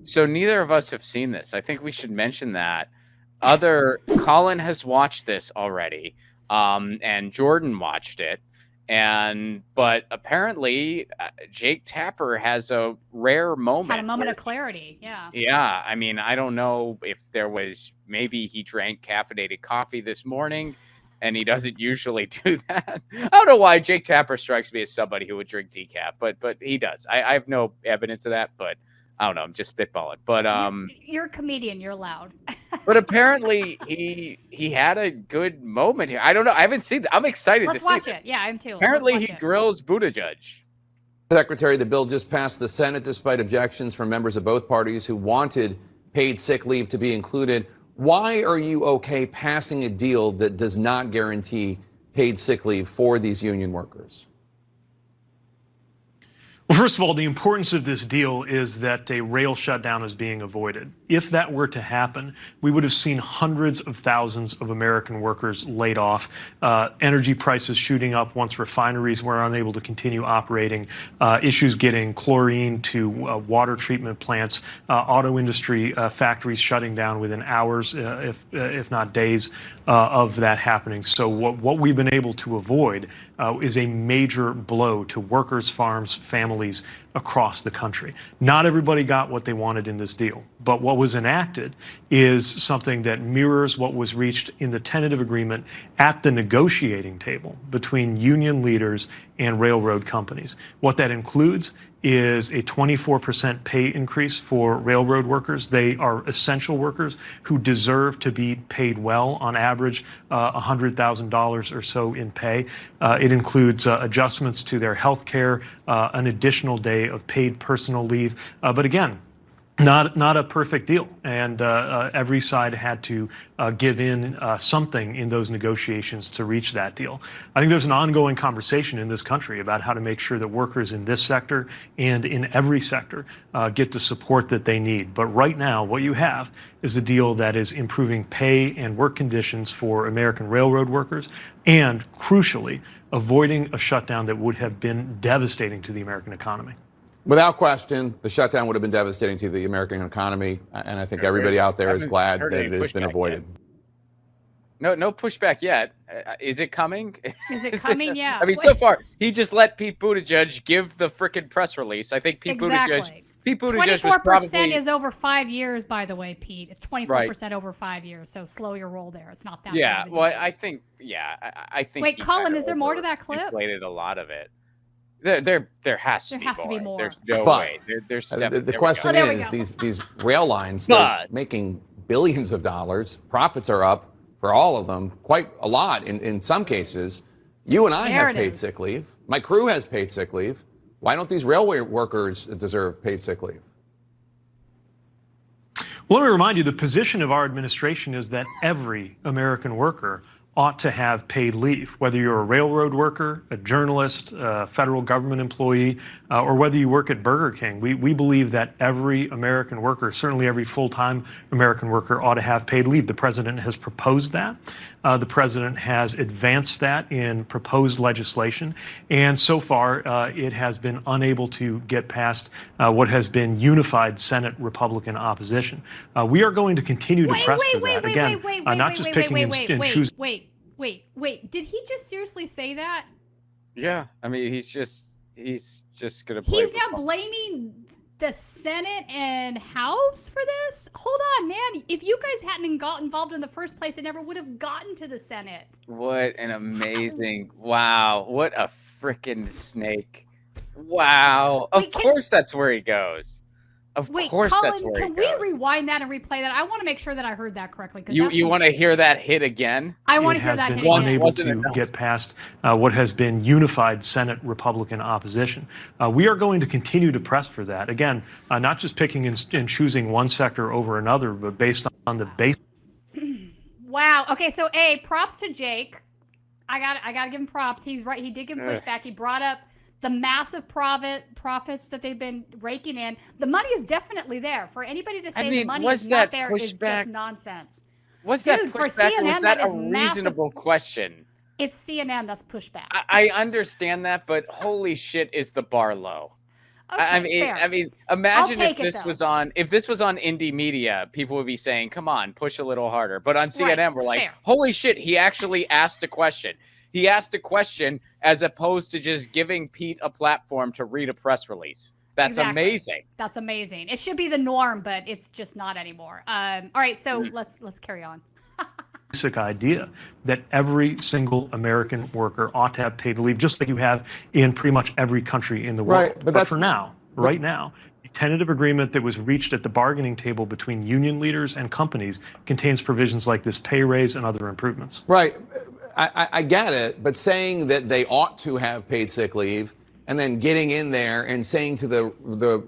So neither of us have seen this. I think we should mention that. Colin has watched this already, and Jordan watched it, but apparently Jake Tapper has a rare moment. Had a moment of clarity. Yeah. Yeah. I mean, I don't know if maybe he drank caffeinated coffee this morning, and he doesn't usually do that. I don't know why Jake Tapper strikes me as somebody who would drink decaf, but he does. I have no evidence of that, but I don't know. I'm just spitballing. But you're a comedian. You're loud. But apparently he had a good moment here. I don't know. I haven't seen that. I'm excited to see watch this. it. Yeah, I am too. Apparently he grills Buttigieg. Secretary, the bill just passed the Senate despite objections from members of both parties who wanted paid sick leave to be included. Why are you okay passing a deal that does not guarantee paid sick leave for these union workers? Well, first of all, the importance of this deal is that a rail shutdown is being avoided. If that were to happen, we would have seen hundreds of thousands of American workers laid off, energy prices shooting up once refineries were unable to continue operating, issues getting chlorine to water treatment plants, auto industry factories shutting down within hours, if not days, of that happening. So what we've been able to avoid is a major blow to workers, farms, families across the country. Not everybody got what they wanted in this deal, but what was enacted is something that mirrors what was reached in the tentative agreement at the negotiating table between union leaders and railroad companies. What that includes is a 24% pay increase for railroad workers. They are essential workers who deserve to be paid well, on average $100,000 or so in pay. It includes adjustments to their health care, an additional day of paid personal leave. But again, not a perfect deal, and every side had to give in something in those negotiations to reach that deal. I think there's an ongoing conversation in this country about how to make sure that workers in this sector and in every sector get the support that they need. But right now, what you have is a deal that is improving pay and work conditions for American railroad workers and, crucially, avoiding a shutdown that would have been devastating to the American economy. Without question, the shutdown would have been devastating to the American economy, and I think everybody out there is glad that it has been avoided. No pushback yet. Is it coming? Is it coming? Yeah. I mean, so far, he just let Pete Buttigieg give the frickin' press release. I think Pete Buttigieg 24% is over 5 years, by the way, Pete. It's 24% over 5 years, so slow your roll there. It's not that. Yeah, well, I think. Wait, Colin, is there more to that clip? Inflated a lot of it. There has to be more. There's no way. There's the question is these rail lines, they're making billions of dollars. Profits are up for all of them, quite a lot in some cases. You and I have paid sick leave. My crew has paid sick leave. Why don't these railway workers deserve paid sick leave? Well, let me remind you, the position of our administration is that every American worker ought to have paid leave, whether you're a railroad worker, a journalist, a federal government employee, or whether you work at Burger King. We believe that every American worker, certainly every full-time American worker, ought to have paid leave. The president has proposed that. The president has advanced that in proposed legislation, and so far it has been unable to get past what has been unified Senate Republican opposition. We are going to continue to press for that. Again, not just picking and choosing. Wait. Did he just seriously say that? Yeah. I mean, he's just going to play. He's now blaming the Senate and House for this? Hold on, man. If you guys hadn't got involved in the first place, it never would have gotten to the Senate. What an amazing, wow. What a freaking snake. Wow. Of course that's where he goes. Of course, Colin, that's where can we rewind that and replay that? I want to make sure that I heard that correctly. You want to hear that hit again? I want to hear that hit again. It has been unable to get past what has been unified Senate Republican opposition. We are going to continue to press for that. Again, not just picking and choosing one sector over another, but based on the base. Wow. Okay. So, props to Jake. I got to give him props. He's right. He did give him pushback. He brought up the massive profits that they've been raking in. The money is definitely there. For anybody to say the money is not there is just nonsense. Was that pushback? For CNN, was that a reasonable question? It's CNN that's pushback. I understand that, but holy shit, is the bar low? Okay, I mean, imagine if take it, this though. was on indie media, people would be saying, "Come on, push a little harder." But on CNN, we're like, fair. "Holy shit, he actually asked a question." He asked a question as opposed to just giving Pete a platform to read a press release. That's amazing. That's amazing. It should be the norm, but it's just not anymore. All right, so let's carry on. Basic idea that every single American worker ought to have paid leave, just like you have in pretty much every country in the world. Right, but for now, right now, the tentative agreement that was reached at the bargaining table between union leaders and companies contains provisions like this pay raise and other improvements. Right. I get it, but saying that they ought to have paid sick leave and then getting in there and saying to the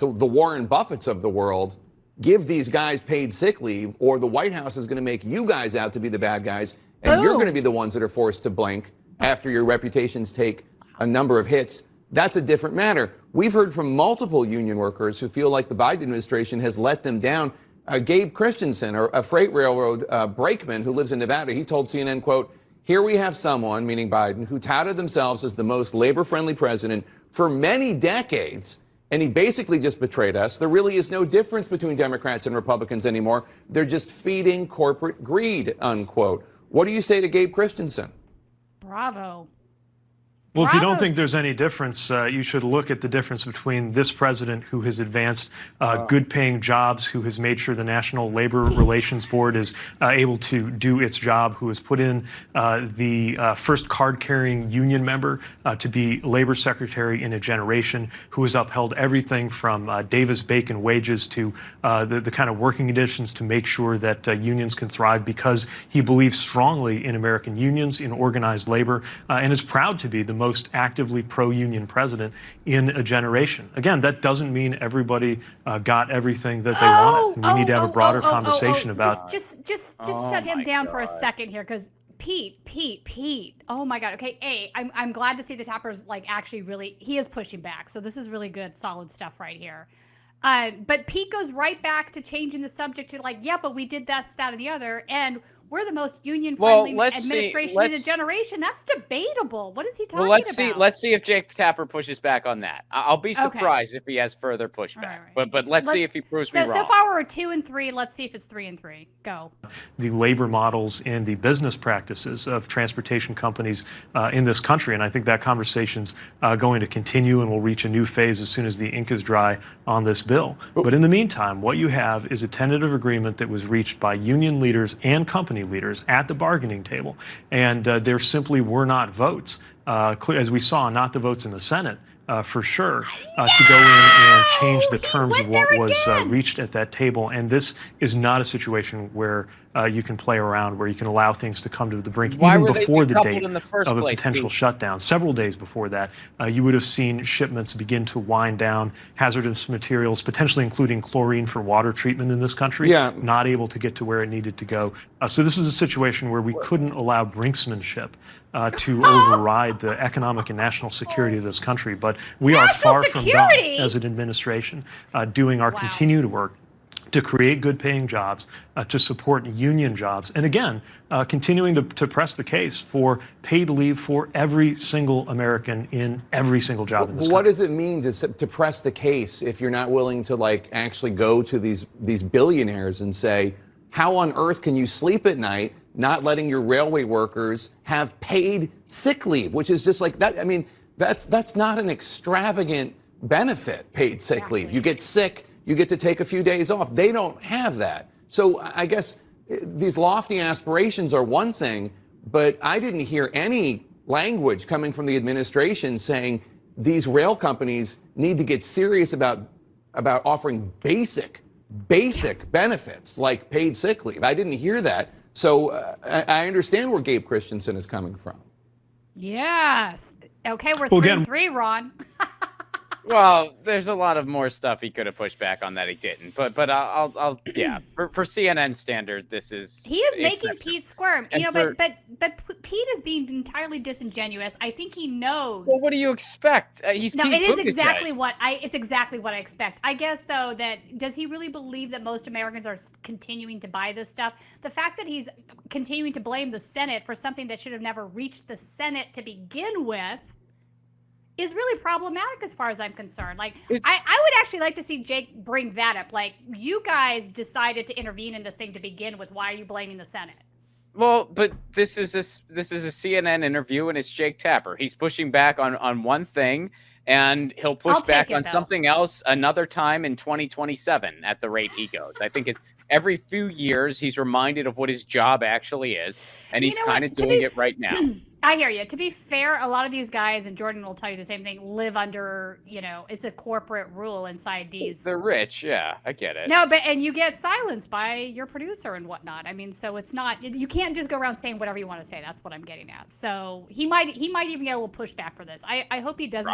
Warren Buffetts of the world, give these guys paid sick leave, or the White House is going to make you guys out to be the bad guys, and you're going to be the ones that are forced to blink after your reputations take a number of hits. That's a different matter. We've heard from multiple union workers who feel like the Biden administration has let them down. Gabe Christensen, a freight railroad brakeman who lives in Nevada, he told CNN, quote, "Here we have someone," meaning Biden, "who touted themselves as the most labor-friendly president for many decades, and he basically just betrayed us. There really is no difference between Democrats and Republicans anymore. They're just feeding corporate greed," unquote. What do you say to Gabe Christensen? Bravo. Well, if you don't think there's any difference, you should look at the difference between this president, who has advanced good-paying jobs, who has made sure the National Labor Relations Board is able to do its job, who has put in the first card-carrying union member to be labor secretary in a generation, who has upheld everything from Davis-Bacon wages to the kind of working conditions to make sure that unions can thrive, because he believes strongly in American unions, in organized labor, and is proud to be the most actively pro-union president in a generation. Again, that doesn't mean everybody got everything that they wanted. We need to have a broader conversation about. Just shut him down for a second here, because Pete. Oh my God. Okay, I'm glad to see the Tapper's like actually really, he is pushing back. So this is really good, solid stuff right here. But Pete goes right back to changing the subject to like, yeah, but we did this, that, and the other, and we're the most union-friendly administration in a generation. That's debatable. What is he talking about? Let's see if Jake Tapper pushes back on that. I'll be surprised if he has further pushback. Right. But let's see if he proves me wrong. So far we're 2 and 3. Let's see if it's 3 and 3. Go. The labor models and the business practices of transportation companies in this country, and I think that conversation's going to continue, and will reach a new phase as soon as the ink is dry on this bill. But in the meantime, what you have is a tentative agreement that was reached by union leaders and company leaders at the bargaining table, and there simply were not votes, as we saw, not the votes in the Senate for sure, to go in and change the terms of what was reached at that table. And this is not a situation where you can play around, where you can allow things to come to the brink even before the date of a potential shutdown. Several days before that, you would have seen shipments begin to wind down, hazardous materials, potentially including chlorine for water treatment in this country, not able to get to where it needed to go. So this is a situation where we couldn't allow brinksmanship to override the economic and national security of this country. But we are far from done as an administration, doing our continued work to create good-paying jobs, to support union jobs, and again, continuing to press the case for paid leave for every single American in every single job in this country. What does it mean to press the case if you're not willing to like actually go to these billionaires and say, how on earth can you sleep at night not letting your railway workers have paid sick leave, which is just like that? I mean, that's not an extravagant benefit, paid sick leave. You get sick, you get to take a few days off. They don't have that. So I guess these lofty aspirations are one thing, but I didn't hear any language coming from the administration saying these rail companies need to get serious about offering basic benefits like paid sick leave. I didn't hear that. So I understand where Gabe Christensen is coming from. Yes. Okay, we're 3 and 3, Ron. Well, there's a lot of more stuff he could have pushed back on that he didn't. But I'll yeah. For CNN standard, this is he is making Pete squirm. You know, but Pete is being entirely disingenuous. I think he knows. Well, what do you expect? He's no. Pete It is Buttigieg. It's exactly what I expect. I guess though that does he really believe that most Americans are continuing to buy this stuff? The fact that he's continuing to blame the Senate for something that should have never reached the Senate to begin with is really problematic as far as I'm concerned. Like, I would actually like to see Jake bring that up. Like, you guys decided to intervene in this thing to begin with. Why are you blaming the Senate? Well, but this is a CNN interview, and it's Jake Tapper. He's pushing back on one thing, and he'll push back on something else another time in 2027 at the rate he goes. I think it's every few years he's reminded of what his job actually is, and he's kind of doing it right now. I hear you. To be fair, a lot of these guys, and Jordan will tell you the same thing, live under, it's a corporate rule inside these. They're rich. Yeah, I get it. No, and you get silenced by your producer and whatnot. I mean, so it's not, you can't just go around saying whatever you want to say. That's what I'm getting at. So he might even get a little pushback for this. I hope he doesn't.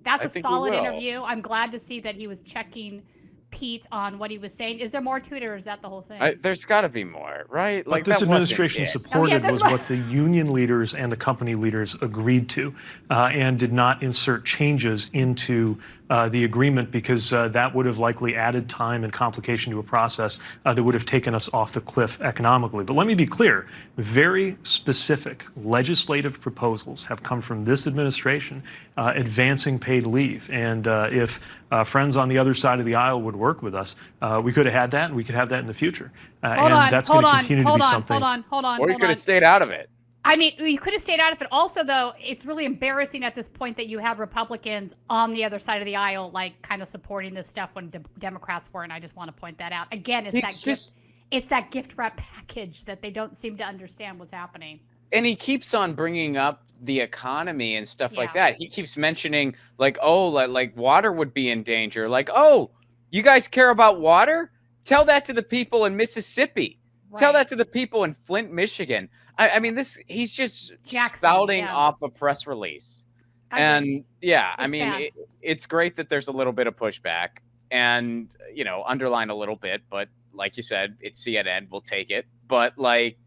That's a solid interview. I'm glad to see that he was checking Pete on what he was saying. Is there more to it, or is that the whole thing? There's got to be more, right? Like, this administration supported was what the union leaders and the company leaders agreed to, and did not insert changes into the agreement, because that would have likely added time and complication to a process that would have taken us off the cliff economically. But let me be clear, very specific legislative proposals have come from this administration advancing paid leave. And if friends on the other side of the aisle would work with us, we could have had that, and we could have that in the future. That's going to continue to be something. Hold on. Or you could have stayed out of it. I mean, you could have stayed out of it. Also, though, it's really embarrassing at this point that you have Republicans on the other side of the aisle, like, kind of supporting this stuff when Democrats weren't. I just want to point that out. Again, it's that gift wrap package that they don't seem to understand what's happening. And he keeps on bringing up the economy and stuff like that. He keeps mentioning, like, like water would be in danger. Like, oh, you guys care about water? Tell that to the people in Mississippi. Right. Tell that to the people in Flint, Michigan. I mean, he's just spouting off a press release. It's great that there's a little bit of pushback and, underline a little bit. But like you said, it's CNN. We'll take it. But, like,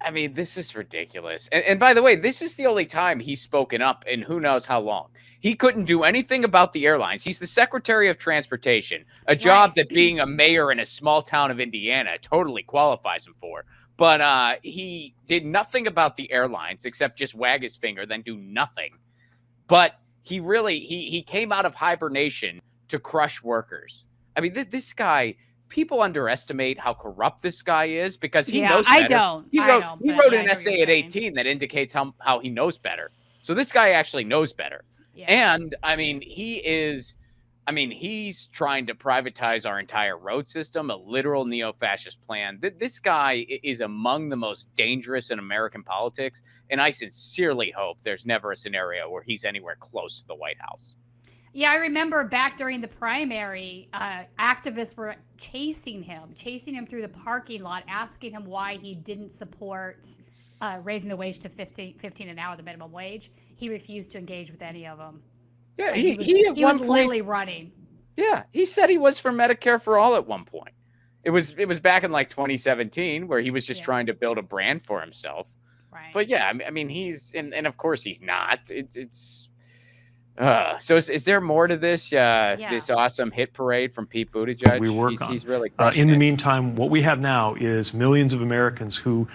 I mean, this is ridiculous. And by the way, this is the only time he's spoken up in who knows how long. He couldn't do anything about the airlines. He's the Secretary of Transportation, a job that being a mayor in a small town of Indiana totally qualifies him for. But he did nothing about the airlines except just wag his finger, then do nothing. But he really, he came out of hibernation to crush workers. I mean, this guy, people underestimate how corrupt this guy is because he knows better. He wrote an essay at 18 that indicates how he knows better. So this guy actually knows better. Yeah. And, I mean, he's trying to privatize our entire road system, a literal neo-fascist plan. This guy is among the most dangerous in American politics, and I sincerely hope there's never a scenario where he's anywhere close to the White House. Yeah, I remember back during the primary, activists were chasing him through the parking lot, asking him why he didn't support raising the wage to 15 an hour, the minimum wage. He refused to engage with any of them. Yeah, he was literally running. Yeah, he said he was for Medicare for all at one point. It was back in like 2017 where he was just trying to build a brand for himself. Right. But yeah, I mean, he's and of course he's not. So is there more to this? This awesome hit parade from Pete Buttigieg? He's really in the meantime, what we have now is millions of Americans who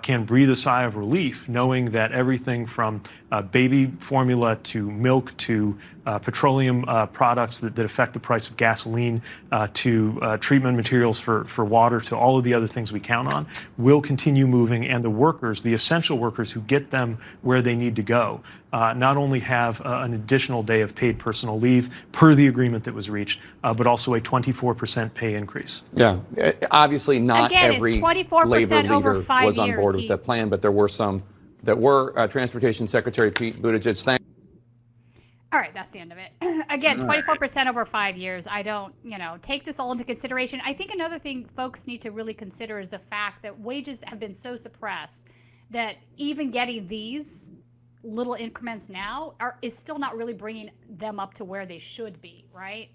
can breathe a sigh of relief, knowing that everything from baby formula to milk to petroleum products that affect the price of gasoline to treatment materials for water to all of the other things we count on will continue moving, and the workers, the essential workers who get them where they need to go, not only have an additional day of paid personal leave per the agreement that was reached, but also a 24% pay increase. Yeah, obviously not every it's 24% labor over leader 5 was on years. board with that plan, but there were some that were. Transportation Secretary Pete Buttigieg, thank. All right, that's the end of it. Again, 24% over 5 years. I don't, take this all into consideration. I think another thing folks need to really consider is the fact that wages have been so suppressed that even getting these little increments now is still not really bringing them up to where they should be, right?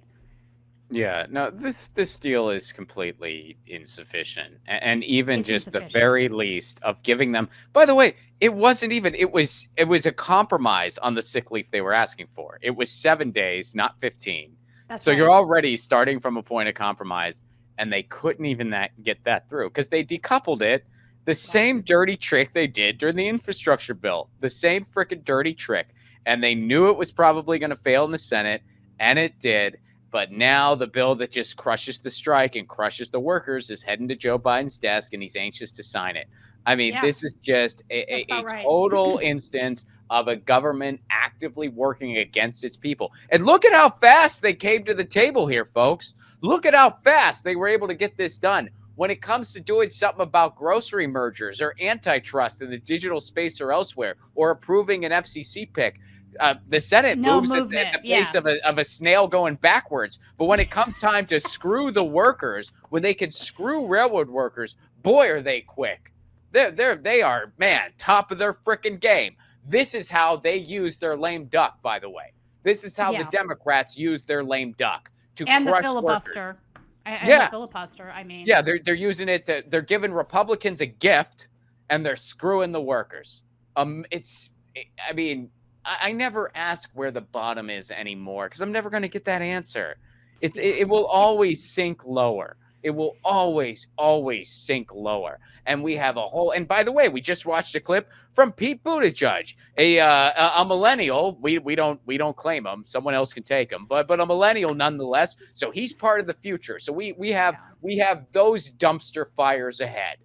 Yeah, no, this deal is completely insufficient, and even just the very least of giving them. By the way, it wasn't even. It was a compromise on the sick leave they were asking for. It was 7 days, not 15. So you're already starting from a point of compromise, and they couldn't even get that through because they decoupled it. The same dirty trick they did during the infrastructure bill. The same frickin' dirty trick. and they knew it was probably going to fail in the Senate, and it did. But now the bill that just crushes the strike and crushes the workers is heading to Joe Biden's desk, and he's anxious to sign it. I mean, this is just a total instance of a government actively working against its people. And look at how fast they came to the table here, folks. Look at how fast they were able to get this done. When it comes to doing something about grocery mergers or antitrust in the digital space or elsewhere, or approving an FCC pick, the Senate moves at the pace of a snail going backwards. But when it comes time to screw the workers, when they can screw railroad workers, boy, are they quick. They are, man, top of their freaking game. This is how they use their lame duck, by the way. This is how the Democrats use their lame duck to crush the filibuster. Workers. And the filibuster, I mean. Yeah, they're using it to, they're giving Republicans a gift, and they're screwing the workers. I mean, I never ask where the bottom is anymore because I'm never going to get that answer. It will always sink lower. It will always sink lower. And we have a whole. And by the way, we just watched a clip from Pete Buttigieg, a millennial. We don't claim him. Someone else can take him, but a millennial nonetheless. So he's part of the future. So we have those dumpster fires ahead.